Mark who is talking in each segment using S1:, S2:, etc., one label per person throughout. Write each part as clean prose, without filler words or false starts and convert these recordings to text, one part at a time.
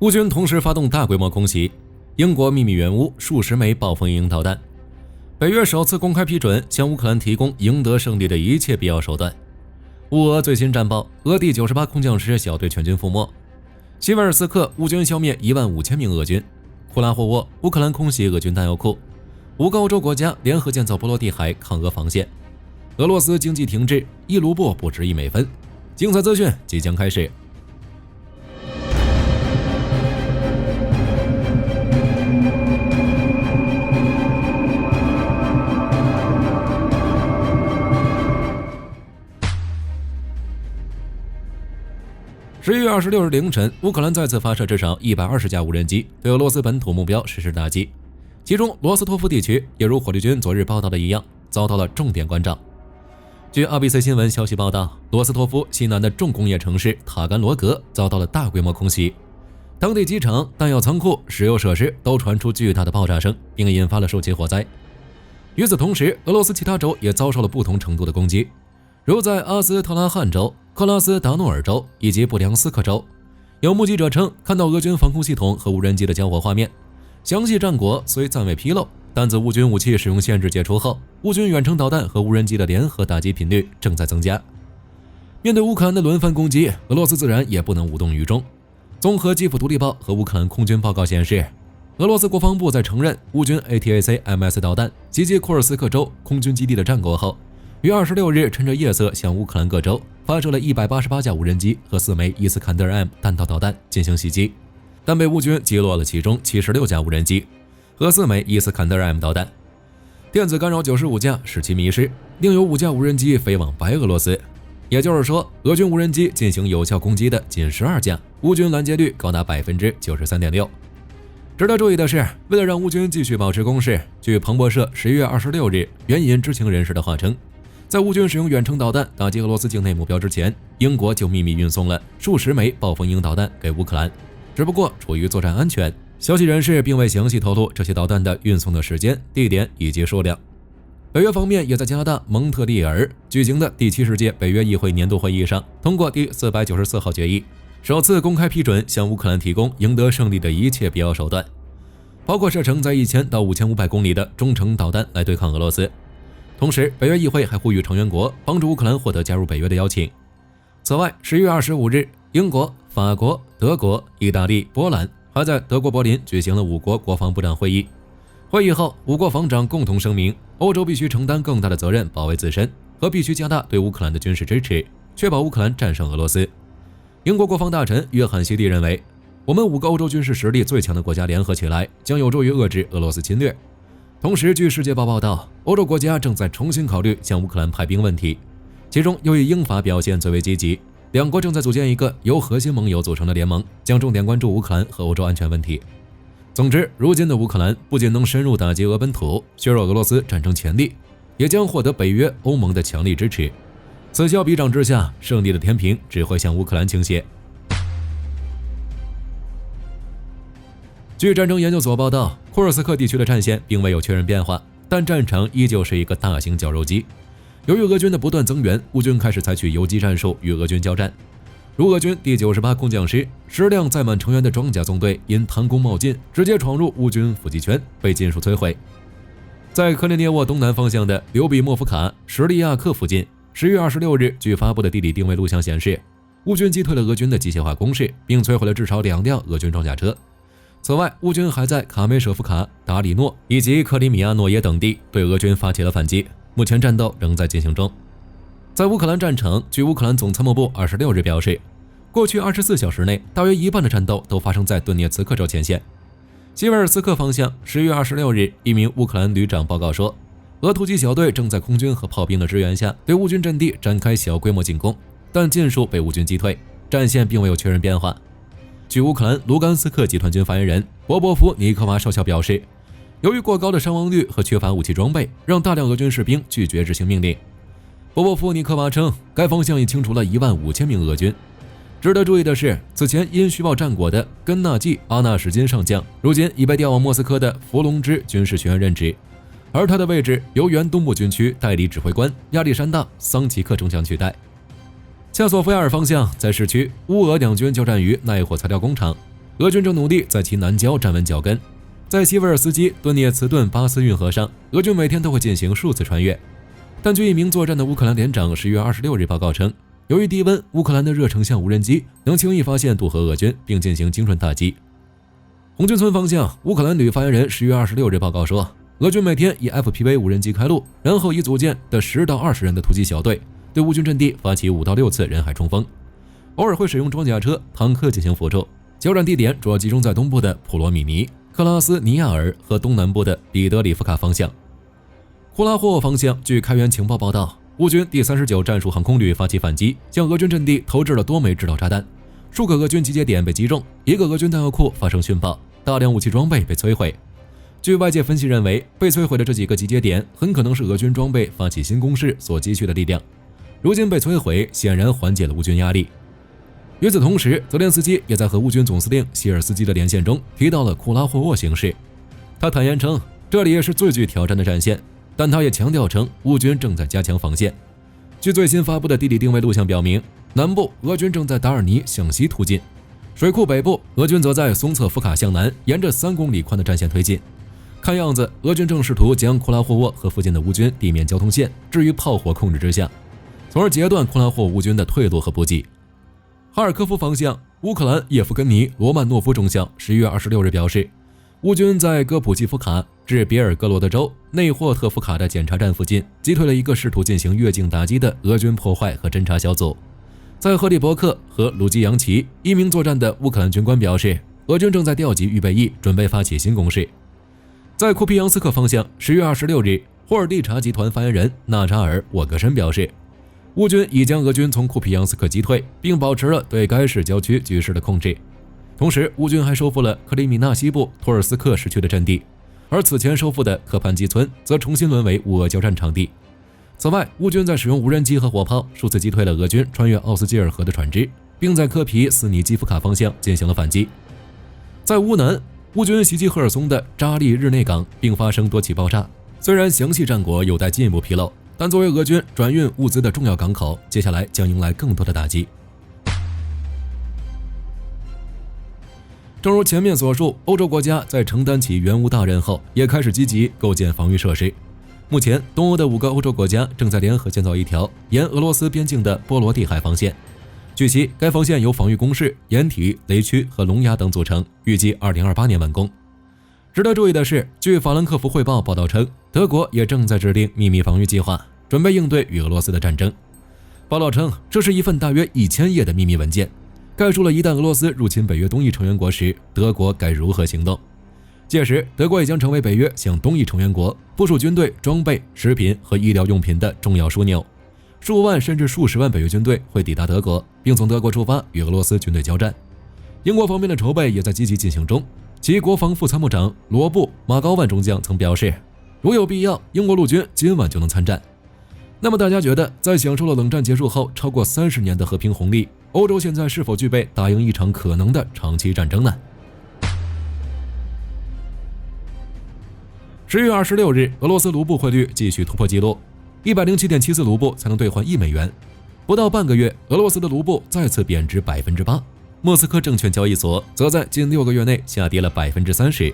S1: 乌军同时发动大规模空袭，英国秘密援乌数十枚暴风鹰导弹。北约首次公开批准向乌克兰提供赢得胜利的一切必要手段。乌俄最新战报，俄第98空降师小队全军覆没。西维尔斯克乌军消灭15000名俄军。库拉霍沃乌克兰空袭俄军弹药库。5个欧洲国家联合建造波罗的海抗俄防线。俄罗斯经济停滞，1卢布不值1美分。精彩资讯即将开始。11月26日凌晨，乌克兰再次发射至少120架无人机，对俄罗斯本土目标实施打击。其中，罗斯托夫地区也如火力军昨日报道的一样，遭到了重点关照。据 RBC 新闻消息报道，罗斯托夫西南的重工业城市塔甘罗格遭到了大规模空袭，当地机场、弹药仓库、石油设施都传出巨大的爆炸声，并引发了数起火灾。与此同时，俄罗斯其他州也遭受了不同程度的攻击，如在阿斯特拉罕州、克拉斯达诺尔州以及布良斯克州。有目击者称看到俄军防空系统和无人机的交火画面，详细战果虽暂未披露，但自乌军武器使用限制解除后，乌军远程导弹和无人机的联合打击频率正在增加。面对乌克兰的轮番攻击，俄罗斯自然也不能无动于衷。综合基辅独立报和乌克兰空军报告显示，俄罗斯国防部在承认乌军 ATACMS 导弹袭击库尔斯克州空军基地的战果后，于26日趁着夜色向乌克兰各州发射了188架无人机和4枚伊斯坎德尔 M 弹道导弹进行袭击，但被乌军击落了其中76架无人机和4枚伊斯坎德尔 M 导弹，电子干扰95架使其迷失，另有5架无人机飞往白俄罗斯。也就是说，俄军无人机进行有效攻击的仅12架，乌军拦截率高达 93.6%。值得注意的是，为了让乌军继续保持攻势，据彭博社11月26日援引知情人士的话称，在乌军使用远程导弹打击俄罗斯境内目标之前，英国就秘密运送了数十枚暴风鹰导弹给乌克兰，只不过出于作战安全，消息人士并未详细透露这些导弹的运送的时间、地点以及数量。北约方面也在加拿大蒙特利尔举行的第70届北约议会年度会议上通过第494号决议，首次公开批准向乌克兰提供赢得胜利的一切必要手段，包括射程在1000到5500公里的中程导弹来对抗俄罗斯。同时，北约议会还呼吁成员国帮助乌克兰获得加入北约的邀请。此外，11月25日，英国、法国、德国、意大利、波兰还在德国柏林举行了5国国防部长会议。会议后，5国防长共同声明，欧洲必须承担更大的责任保卫自身，和必须加大对乌克兰的军事支持，确保乌克兰战胜俄罗斯。英国国防大臣约翰希蒂认为，我们5个欧洲军事实力最强的国家联合起来，将有助于遏制俄罗斯侵略。同时，据世界报报道，欧洲国家正在重新考虑向乌克兰派兵问题，其中由于英法表现最为积极，2国正在组建一个由核心盟友组成的联盟，将重点关注乌克兰和欧洲安全问题。总之，如今的乌克兰不仅能深入打击俄本土，削弱俄罗斯战争潜力，也将获得北约、欧盟的强力支持。此消彼长之下，胜利的天平只会向乌克兰倾斜。据战争研究所报道，库尔斯克地区的战线并未有确认变化，但战场依旧是一个大型绞肉机。由于俄军的不断增援，乌军开始采取游击战术与俄军交战。如俄军第98空降师10辆载满成员的装甲纵队因贪功冒进，直接闯入乌军伏击圈，被尽数摧毁。在克列涅沃东南方向的刘比莫夫卡什利亚克附近，10月26日据发布的地理定位录像显示，乌军击退了俄军的机械化攻势，并摧毁了至少2辆俄军装甲车。此外，乌军还在卡梅舍夫卡、达里诺以及克里米亚诺耶等地对俄军发起了反击，目前战斗仍在进行中。在乌克兰战场，据乌克兰总参谋部26日表示，过去24小时内，大约一半的战斗都发生在顿涅茨克州前线。西维尔斯克方向10月26日，一名乌克兰旅长报告说，俄突击小队正在空军和炮兵的支援下对乌军阵地展开小规模进攻，但尽数被乌军击退，战线并未有确认变化。据乌克兰卢甘斯克集团军发言人波波夫尼科娃少校表示，由于过高的伤亡率和缺乏武器装备，让大量俄军士兵拒绝执行命令。波波夫尼科娃称，该方向已清除了15000名俄军。值得注意的是，此前因虚报战果的根纳季·阿纳什金上将，如今已被调往莫斯科的弗龙支军事学院任职，而他的位置由原东部军区代理指挥官亚历山大·桑奇克中将取代。恰索菲亚尔方向，在市区，乌俄两军交战于耐火材料工厂。俄军正努力在其南郊站稳脚跟。在西维尔斯基顿涅茨顿巴斯运河上，俄军每天都会进行数次穿越。但据一名作战的乌克兰连长10月26日报告称，由于低温，乌克兰的热成像无人机能轻易发现渡河俄军，并进行精准打击。红军村方向，乌克兰旅发言人10月26日报告说，俄军每天以 FPV 无人机开路，然后以组建的10到20人的突击小队对乌军阵地发起5到6次人海冲锋，偶尔会使用装甲车、坦克进行辅助。交战地点主要集中在东部的普罗米尼、克拉斯尼亚尔和东南部的彼得里夫卡方向。库拉霍沃方向，据开源情报报道，乌军第39战术航空旅发起反击，向俄军阵地投掷了多枚制导炸弹，数个俄军集结点被击中，一个俄军弹药库发生殉爆，大量武器装备被摧毁。据外界分析认为，被摧毁的这几个集结点很可能是俄军装备发起新攻势所积蓄的力量，如今被摧毁，显然缓解了乌军压力。与此同时，泽连斯基也在和乌军总司令谢尔斯基的连线中提到了库拉霍沃形势。他坦言称，这里也是最具挑战的战线，但他也强调称，乌军正在加强防线。据最新发布的地理定位录像表明，南部俄军正在达尔尼向西突进，水库北部俄军则在松策夫卡向南沿着3公里宽的战线推进。看样子，俄军正试图将库拉霍沃和附近的乌军地面交通线置于炮火控制之下，从而截断库拉霍沃乌军的退路和补给。哈尔科夫方向，乌克兰叶夫根尼·罗曼诺夫中校10月26日表示，乌军在戈普季夫卡至别尔哥罗德州内霍特夫卡的检查站附近击退了一个试图进行越境打击的俄军破坏和侦察小组。在赫利伯克和鲁基扬奇，一名作战的乌克兰军官表示，俄军正在调集预备役，准备发起新攻势。在库皮扬斯克方向，10月26日，霍尔蒂查集团发言人纳扎尔·沃格申表示，乌军已将俄军从库皮扬斯克击退，并保持了对该市郊区局势的控制。同时，乌军还收复了克里米纳西部托尔斯克市区的阵地，而此前收复的科潘基村则重新沦为乌俄交战场地。此外，乌军在使用无人机和火炮数次击退了俄军穿越奥斯基尔河的船只，并在科皮斯尼基夫卡方向进行了反击。在乌南，乌军袭击赫尔松的扎利日内港，并发生多起爆炸。虽然详细战果有待进一步披露，但作为俄军转运物资的重要港口，接下来将迎来更多的打击。正如前面所述，欧洲国家在承担起援乌大任后，也开始积极构建防御设施。目前，东欧的5个欧洲国家正在联合建造一条沿俄罗斯边境的波罗的海防线。据悉，该防线由防御工事、掩体、雷区和龙牙等组成，预计2028年完工。值得注意的是，据法兰克福汇报报道称，德国也正在制定秘密防御计划，准备应对与俄罗斯的战争。报道称，这是一份大约1000页的秘密文件，概述了一旦俄罗斯入侵北约东翼成员国时，德国该如何行动。届时，德国也将成为北约向东翼成员国部署军队、装备、食品和医疗用品的重要枢纽。数万甚至数十万北约军队会抵达德国，并从德国出发与俄罗斯军队交战。英国方面的筹备也在积极进行中，其国防副参谋长罗布·马高万中将曾表示，如有必要，英国陆军今晚就能参战。那么大家觉得，在享受了冷战结束后超过30年的和平红利，欧洲现在是否具备打赢一场可能的长期战争呢？10月26日，俄罗斯卢布汇率继续突破纪录，107.74卢布才能兑换1美元。不到半个月，俄罗斯的卢布再次贬值8%，莫斯科证券交易所则在近6个月内下跌了30%。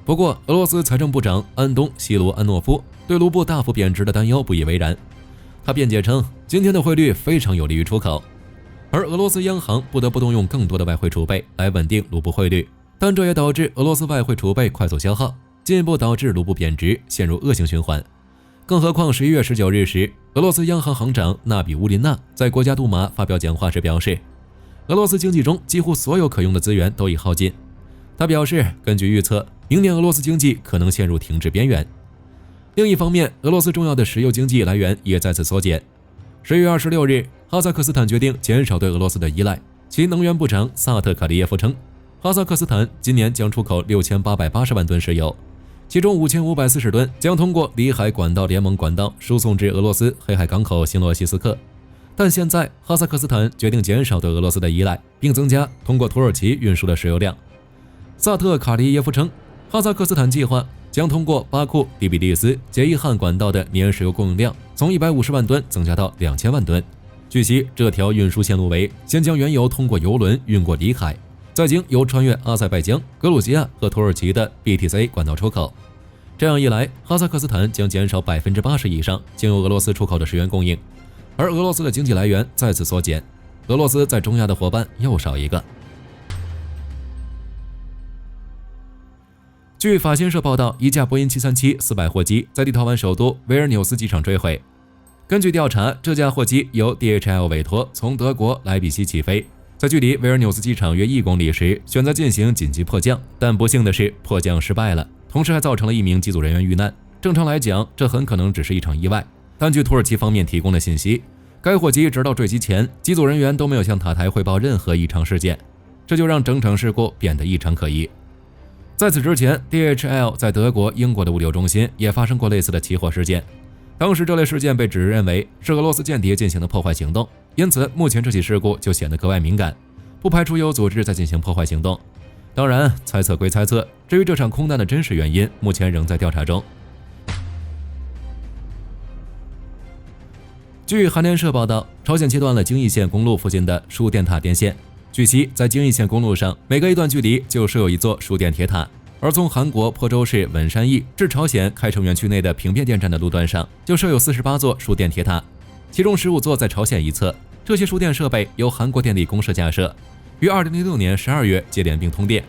S1: 不过，俄罗斯财政部长安东·西罗安诺夫对卢布大幅贬值的担忧不以为然。他辩解称，今天的汇率非常有利于出口，而俄罗斯央行不得不动用更多的外汇储备来稳定卢布汇率，但这也导致俄罗斯外汇储备快速消耗，进一步导致卢布贬值，陷入恶性循环。更何况11月19日时，俄罗斯央行行长纳比乌林娜在国家杜马发表讲话时表示，俄罗斯经济中几乎所有可用的资源都已耗尽。他表示，根据预测，明年俄罗斯经济可能陷入停滞边缘。另一方面，俄罗斯重要的石油经济来源也再次缩减。10月26日，哈萨克斯坦决定减少对俄罗斯的依赖，其能源部长萨特卡利耶夫称，哈萨克斯坦今年将出口6880万吨石油，其中5540吨将通过里海管道联盟管道输送至俄罗斯黑海港口新罗西斯克。但现在，哈萨克斯坦决定减少对俄罗斯的依赖，并增加通过土耳其运输的石油量。萨特卡利耶夫称，哈萨克斯坦计划将通过巴库第比利斯杰伊汉管道的年石油供应量从150万吨增加到2000万吨。据悉，这条运输线路为先将原油通过油轮运过里海，再经由穿越阿塞拜疆、格鲁吉亚和土耳其的 BTC 管道出口。这样一来，哈萨克斯坦将减少80%以上经由俄罗斯出口的石油供应，而俄罗斯的经济来源再次缩减，俄罗斯在中亚的伙伴又少一个。据法新社报道，一架波音737-400货机在立陶宛首都维尔纽斯机场坠毁。根据调查，这架货机由 DHL 委托从德国莱比锡起飞，在距离维尔纽斯机场约1公里时选择进行紧急迫降，但不幸的是迫降失败了，同时还造成了1名机组人员遇难。正常来讲，这很可能只是一场意外，但据土耳其方面提供的信息，该货机直到坠机前，机组人员都没有向塔台汇报任何异常事件，这就让整场事故变得异常可疑。在此之前 ，DHL 在德国、英国的物流中心也发生过类似的起火事件。当时这类事件被指认为是俄罗斯间谍进行的破坏行动，因此目前这起事故就显得格外敏感，不排除有组织在进行破坏行动。当然，猜测归猜测，至于这场空难的真实原因，目前仍在调查中。据韩联社报道，朝鲜切断了京义线公路附近的输电塔电线。据悉，在京义线公路上，每隔一段距离就设有一座输电铁塔。而从韩国坡州市文山驿至朝鲜开城园区内的平变电站的路段上，就设有48座输电铁塔，其中15座在朝鲜一侧。这些输电设备由韩国电力公社架设，于2006年12月接连并通电。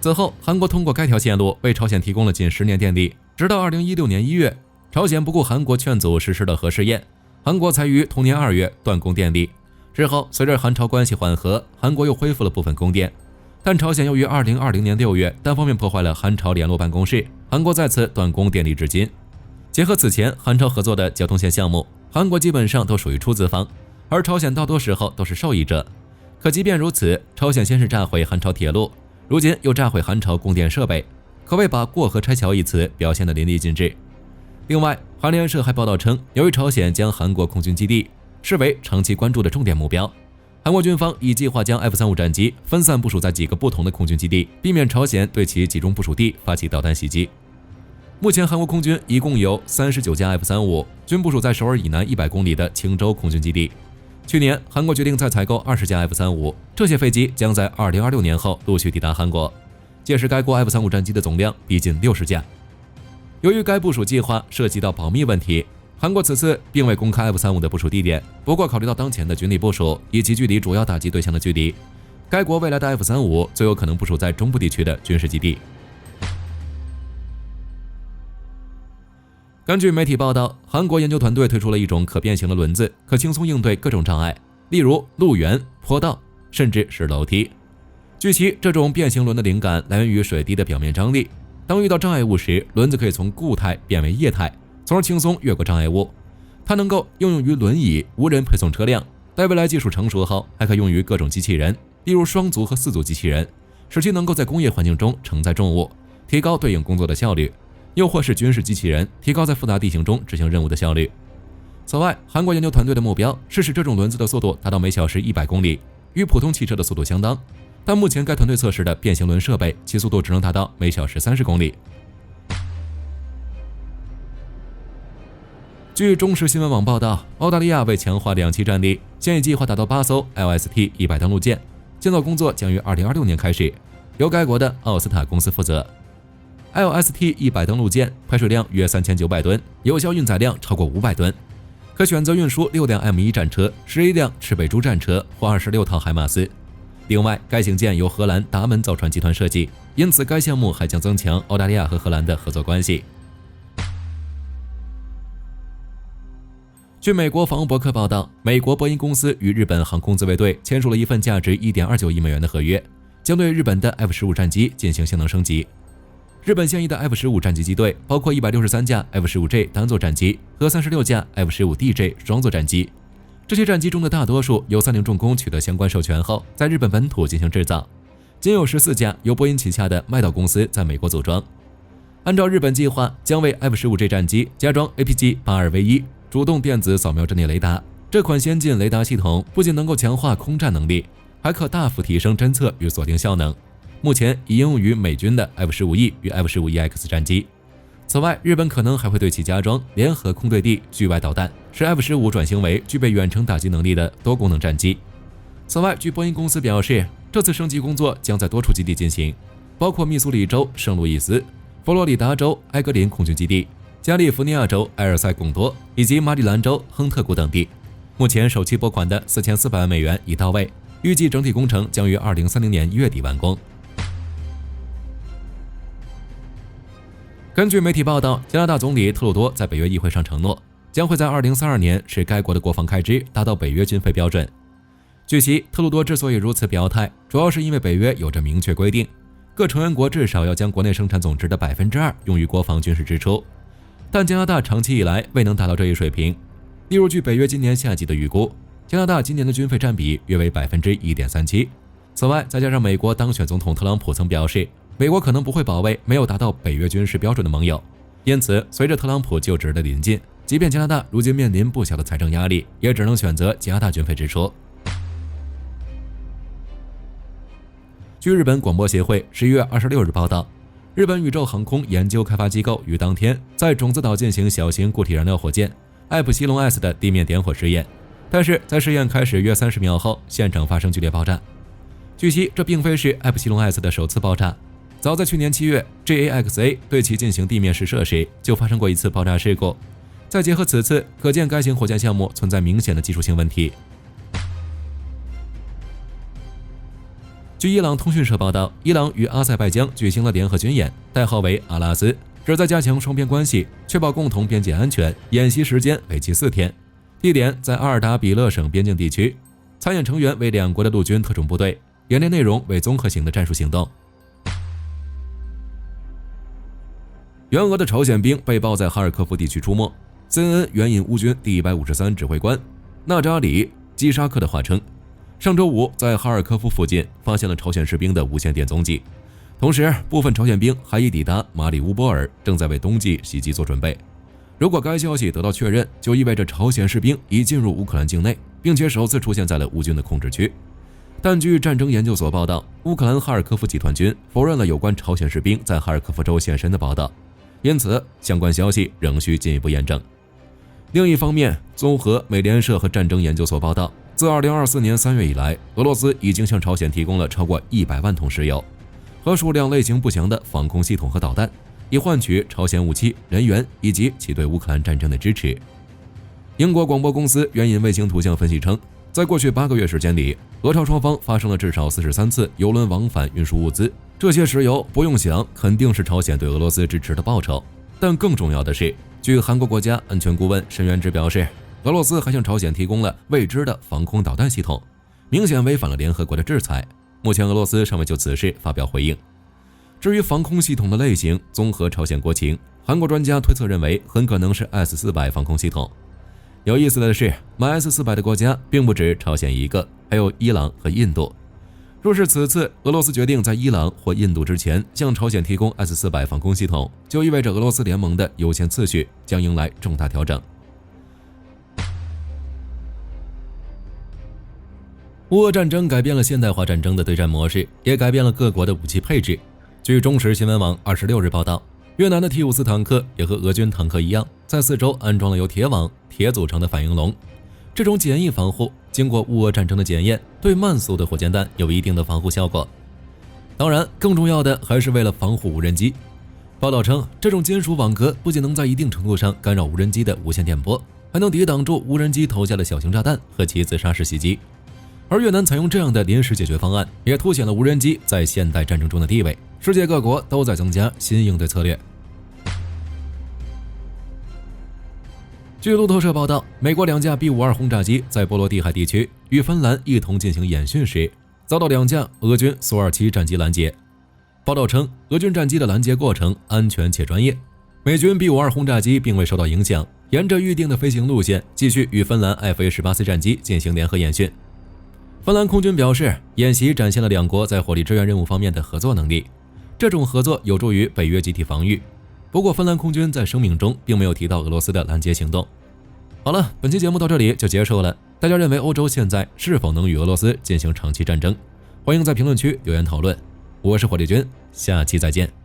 S1: 此后，韩国通过该条线路为朝鲜提供了近10年电力，直到2016年1月，朝鲜不顾韩国劝阻实施了核试验，韩国才于同年2月断供电力。之后，随着韩朝关系缓和，韩国又恢复了部分供电。但朝鲜又于2020年6月单方面破坏了韩朝联络办公室，韩国再次断供电力至今。结合此前韩朝合作的交通线项目，韩国基本上都属于出资方，而朝鲜大多时候都是受益者。可即便如此，朝鲜先是炸毁韩朝铁路，如今又炸毁韩朝供电设备，可谓把过河拆桥一词表现得淋漓尽致。另外，韩联社还报道称，由于朝鲜将韩国空军基地视为长期关注的重点目标，韩国军方已计划将 F-35战机分散部署在几个不同的空军基地，避免朝鲜对其集中部署地发起导弹袭击。目前，韩国空军一共有39架 F-35，均部署在首尔以南100公里的青州空军基地。去年，韩国决定再采购20架 F-35，这些飞机将在2026年后陆续抵达韩国，届时该国 F-35战机的总量逼近60架。由于该部署计划涉及到保密问题，韩国此次并未公开 F-35的部署地点，不过考虑到当前的军力部署以及距离主要打击对象的距离，该国未来的 F-35最有可能部署在中部地区的军事基地。根据媒体报道，韩国研究团队推出了一种可变形的轮子，可轻松应对各种障碍，例如路缘、坡道，甚至是楼梯。据悉，这种变形轮的灵感来源于水滴的表面张力，当遇到障碍物时，轮子可以从固态变为液态，从而轻松越过障碍物。它能够应用于轮椅、无人配送车辆，待未来技术成熟后，还可用于各种机器人，例如双足和4足机器人，使其能够在工业环境中承载重物，提高对应工作的效率，又或是军事机器人，提高在复杂地形中执行任务的效率。此外，韩国研究团队的目标是使这种轮子的速度达到每小时100公里，与普通汽车的速度相当。但目前该团队测试的变形轮设备，其速度只能达到每小时30公里。据中时新闻网报道，澳大利亚为强化两栖战力，现已计划打造8艘 LST-100登陆舰，建造工作将于2026年开始，由该国的奥斯塔公司负责。LST-100登陆舰排水量约3900吨，有效运载量超过500吨，可选择运输6辆 M1 战车、11辆赤背猪战车或26套海马斯。另外，该型舰由荷兰达门造船集团设计，因此该项目还将增强澳大利亚和荷兰的合作关系。据美国防务博客报道，美国波音公司与日本航空自卫队签署了一份价值 1.29 亿美元的合约，将对日本的 F-15战机进行性能升级。日本现役的 F-15战机机队包括163架 F-15J 单座战机和36架 F-15DJ 双座战机。这些战机中的大多数由三菱重工取得相关授权后，在日本本土进行制造，仅有14架由波音旗下的麦岛公司在美国组装。按照日本计划，将为 F-15J 战机加装 APG-82V1 主动电子扫描阵列雷达。这款先进雷达系统不仅能够强化空战能力，还可大幅提升侦测与锁定效能。目前已应用于美军的 F-15E 与 F-15EX 战机。此外，日本可能还会对其加装联合空对地距外导弹，使 F-15转型为具备远程打击能力的多功能战机。此外，据波音公司表示，这次升级工作将在多处基地进行，包括密苏里州圣路易斯、佛罗里达州埃格林空军基地、加利福尼亚州埃尔塞贡多以及马里兰州亨特谷等地。目前首期拨款的4400万美元已到位，预计整体工程将于2030年1月底完工。根据媒体报道，加拿大总理特鲁多在北约议会上承诺，将会在2032年使该国的国防开支达到北约军费标准。据悉，特鲁多之所以如此表态，主要是因为北约有着明确规定，各成员国至少要将国内生产总值的2%用于国防军事支出，但加拿大长期以来未能达到这一水平。例如，据北约今年夏季的预估，加拿大今年的军费占比约为 1.37%。此外，再加上美国当选总统特朗普曾表示，美国可能不会保卫没有达到北约军事标准的盟友，因此随着特朗普就职的临近，即便加拿大如今面临不小的财政压力，也只能选择加大军费支出。据日本广播协会11月26日报道，日本宇宙航空研究开发机构于当天在种子岛进行小型固体燃料火箭艾普西龙 S 的地面点火试验，但是在试验开始约30秒后，现场发生剧烈爆炸。据悉，这并非是艾普西龙 S 的首次爆炸，早在去年7月 JAXA 对其进行地面试射时就发生过一次爆炸事故。再结合此次，可见该型火箭项目存在明显的技术性问题。据伊朗通讯社报道，伊朗与阿塞拜疆举行了联合军演，代号为阿拉斯，旨在加强双边关系，确保共同边界安全。演习时间为期4天，地点在阿尔达比勒省边境地区，参演成员为两国的陆军特种部队，演练内容为综合型的战术行动。援俄的朝鲜兵被曝在哈尔科夫地区出没。CNN 援引乌军第153指挥官纳扎里基沙克的话称，上周五在哈尔科夫附近发现了朝鲜士兵的无线电踪迹，同时部分朝鲜兵还已抵达马里乌波尔，正在为冬季袭击做准备。如果该消息得到确认，就意味着朝鲜士兵已进入乌克兰境内，并且首次出现在了乌军的控制区。但据战争研究所报道，乌克兰哈尔科夫集团军否认了有关朝鲜士兵在哈尔科夫州现身的报道，因此相关消息仍需进一步验证。另一方面，综合美联社和战争研究所报道，自2024年3月以来，俄罗斯已经向朝鲜提供了超过100万桶石油和数量类型不详的防空系统和导弹，以换取朝鲜武器、人员以及其对乌克兰战争的支持。英国广播公司援引卫星图像分析称，在过去8个月时间里，俄朝双方发生了至少43次油轮往返运输物资，这些石油不用想肯定是朝鲜对俄罗斯支持的报酬。但更重要的是，据韩国国家安全顾问申元之表示，俄罗斯还向朝鲜提供了未知的防空导弹系统，明显违反了联合国的制裁。目前俄罗斯尚未就此事发表回应。至于防空系统的类型，综合朝鲜国情，韩国专家推测认为很可能是 S-400 防空系统。有意思的是，买 S-400 的国家并不止朝鲜一个，还有伊朗和印度。若是此次俄罗斯决定在伊朗或印度之前向朝鲜提供 S-400 防空系统，就意味着俄罗斯联盟的优先次序将迎来重大调整。乌俄战争改变了现代化战争的对战模式，也改变了各国的武器配置。据中时新闻网26日报道，越南的 T-54坦克也和俄军坦克一样，在四周安装了由铁网、铁组成的反应笼。这种简易防护经过乌俄战争的检验，对慢速的火箭弹有一定的防护效果。当然，更重要的还是为了防护无人机。报道称，这种金属网格不仅能在一定程度上干扰无人机的无线电波，还能抵挡住无人机投下的小型炸弹和其自杀式袭击。而越南采用这样的临时解决方案，也凸显了无人机在现代战争中的地位。世界各国都在增加新应对策略。据路透社报道，美国2架 B-52轰炸机在波罗的海地区与芬兰一同进行演训时，遭到2架俄军苏27战机拦截。报道称，俄军战机的拦截过程安全且专业，美军 B-52轰炸机并未受到影响，沿着预定的飞行路线继续与芬兰 F-18C 战机进行联合演训。芬兰空军表示，演习展现了两国在火力支援任务方面的合作能力，这种合作有助于北约集体防御。不过，芬兰空军在声明中并没有提到俄罗斯的拦截行动。好了，本期节目到这里就结束了。大家认为欧洲现在是否能与俄罗斯进行长期战争？欢迎在评论区留言讨论。我是火力军，下期再见。